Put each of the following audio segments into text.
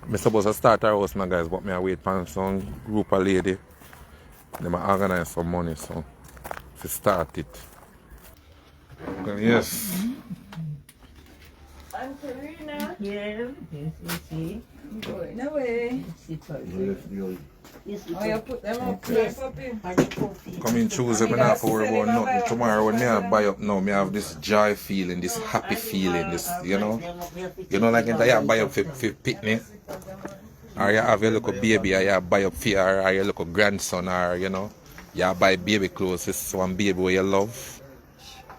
I'm supposed to start our house now, guys, but I wait for some group of lady. They might organize some money, so to start it. Okay, yes. Aunty Rena. Yeah, yes. Going away. Oh, you put them up there, puppy. Coming Tuesday, I don't have to worry about nothing. Tomorrow when I buy up now, I have this joy feeling, this happy feeling, this, you know, like when you buy up for picnic, or you have your little baby, or you buy up for her, or your little grandson, or, you know, you buy baby clothes, this is one baby where you love.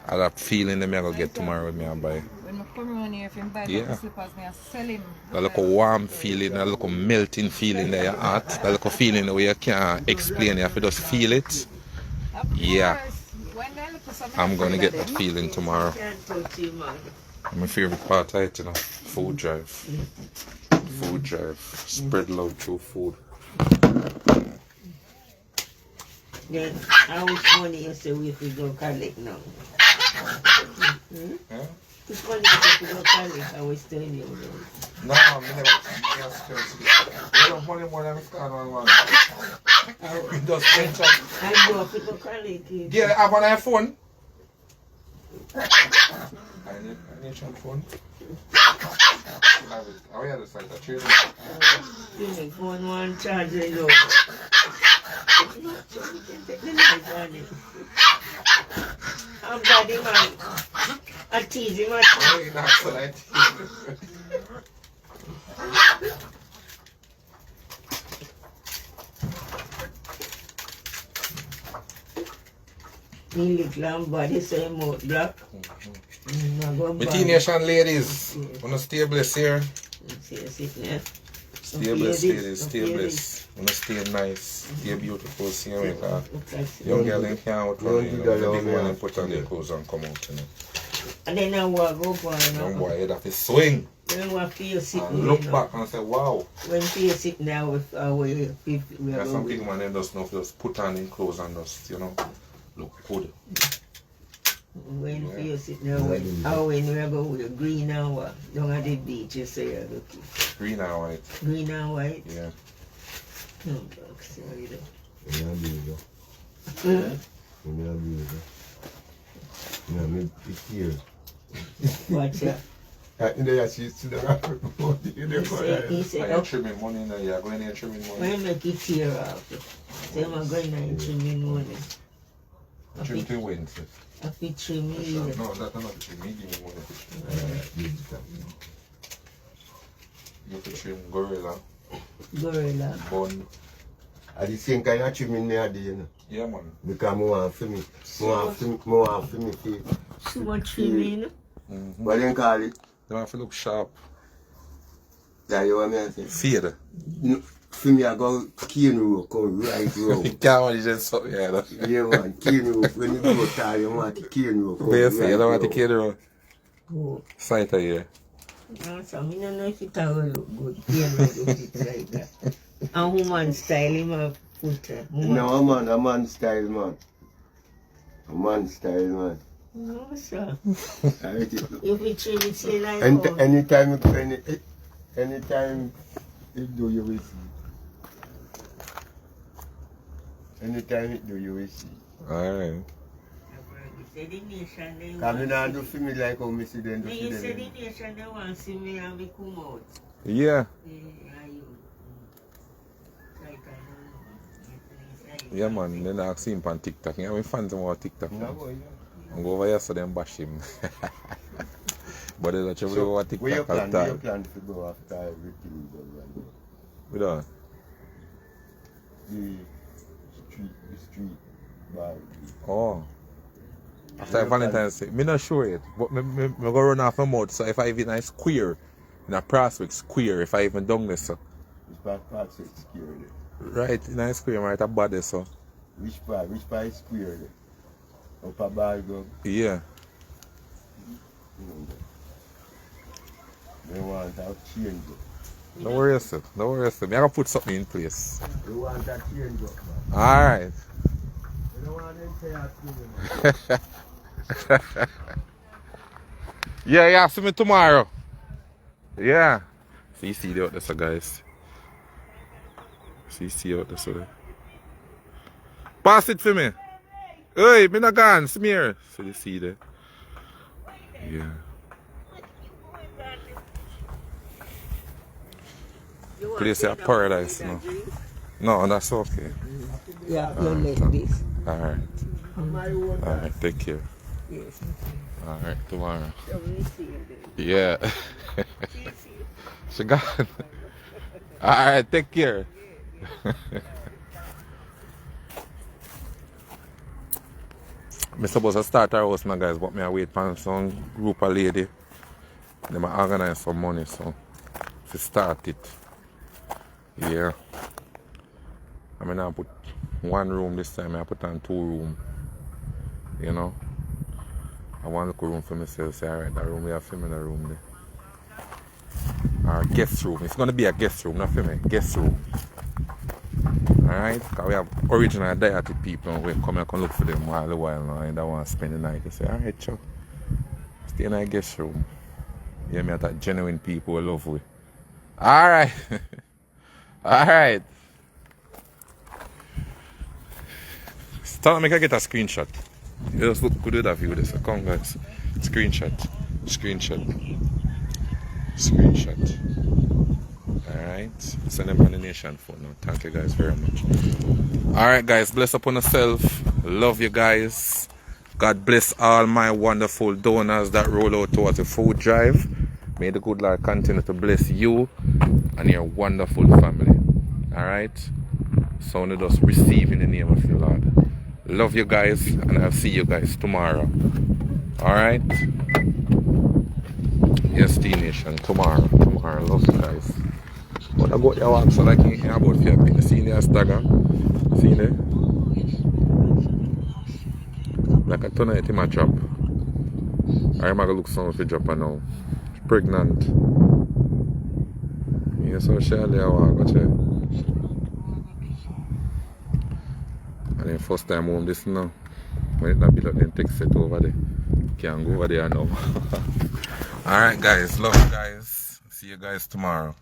I that feeling that I'm going to get tomorrow when I buy. When I come around here, if I buy the slippers, I sell him. That little warm feeling, that little melting feeling that you heart, that little feeling where you can't explain, you have to just feel it. Yeah. I'm going to get that feeling tomorrow. My favorite part of it, you know, food drive. Food drive. Spread love through food. Then how much money you say we go collect now? Yeah? Which money you go collect? I was telling you. No, I'm never. I don't money more than $1. Just I go up to go collect it. yeah, I have an iPhone. I need your phone. Oh yeah, that's like that. Cheers. You phone one charger low. I'm body man. I tease him. Oh, you're not so like He look long body, so him out black. Between nation ladies, wanna stay blessed here. Stay blessed, ladies, stay blessed. Wanna stay nice, stay beautiful, see me, young girl in here out from you know, the big one and put on their clothes and come out, you know. And then I walk up on Young boy, head have to swing. Then I feel sick. And look back and say, wow. When feel sick now with our people, we There's are some people, man, they just put on in clothes and just, you know, look good. When feel sick now, when we are going with green and white, down at the beach, you say you're looking. Green and white. Green and white? Yeah. No, dog, sorry though. What's that? He said, You're trimming money now, you're going there trimming money. when make it tear off, say I'm going to trimming money. Trim to win, sis. I fit trim me. No, that's not trim. Me give me money to trim. You have to trim gorilla, Gorilla. bun. At the same kind of trimming me at the you know. Yeah, man. Because I want to me. I want to me feel. Too much trimming. What do you call it? They have to look sharp. That you want me to say? Fade. No, for me, I go cane road, come right road. You can't want to just so, yeah. Yeah, man, cane road. When you go tall, you want the cane road. But you say, you don't want to kill the road. Oh. Sight of here. No, so I don't know if it will look good. Cane road look it like that. And woman style, him have put No, a man style, man. A man style, man. No, sir. Alright, If we trim it, say like and that. anytime it do, you will see. Anytime it do, you will see. Alright. Because I don't do for me like how I see them do You for said them. the nation they want to see me and we come out. Yeah. Like Yeah, man. Then I see him on TikTok. You know, my fans about TikTok. No, boy, I'm go over yesterday and bash him. But there's a trouble So, over where you TikTok all the time. plan to go after everything is done? We don't. The street bar. Oh. After Valentine's Day. Me not sure yet. But me go run off my mouth. So if I even a square, in a prospect square, if I even done this, so. Which part is square there? Right, in a square, right about this, so. Which part is square there? Upper bar go. Yeah. They want to change it. Don't worry yourself. Don't worry yourself. I gotta put something in place. They want that change up, man. Alright. They don't want them to have to, Yeah, see me tomorrow. Yeah. So you see the out there, so guys. So you see out there, so. Pass it for me. Hey, me not gone, smear. So you see there. Yeah. Place a paradise now. No, that's okay. Yeah, you like this. Alright. Alright, take care. Yes. Alright, tomorrow. So we see you then. Yeah. She gone. Alright, take care. I'm supposed to start our house now, guys, but I wait for some group of lady. They might organize some money, so to start it. Yeah. I mean, I put one room this time, I put on 2 rooms. You know? I want to look a room for myself, say, alright, that room, we have film in the room there. Or guest room. It's going to be a guest room, not for me, guest room. Alright? Because we have original deity people and we come and look for them all the while now and I want to spend the night. You say, alright, Chuck, stay in a guest room. Yeah, me that genuine people who love we. Alright. Alright. Start make I get a screenshot. You just look good with that view this. Come guys. Screenshot. Screenshot. Screenshot. Alright. Send them on the nation phone now. Thank you guys very much. Alright guys, bless upon yourself. Love you guys. God bless all my wonderful donors that roll out towards the food drive. May the good Lord continue to bless you and your wonderful family. Alright? So let us receive in the name of the Lord. Love you guys and I'll see you guys tomorrow. Alright? Yes, T Nation. Tomorrow. Tomorrow. Love you guys. But I got your walk so like you hear about your pin. See there stagger? See there? Like a ton of it in my drop. I'm gonna look some of the drop now. She's pregnant. Yeah, so she'll walk, watch it. And then first time home this now. When it not build up then take set over there. Can't go over there now. Alright guys, love you guys. See you guys tomorrow.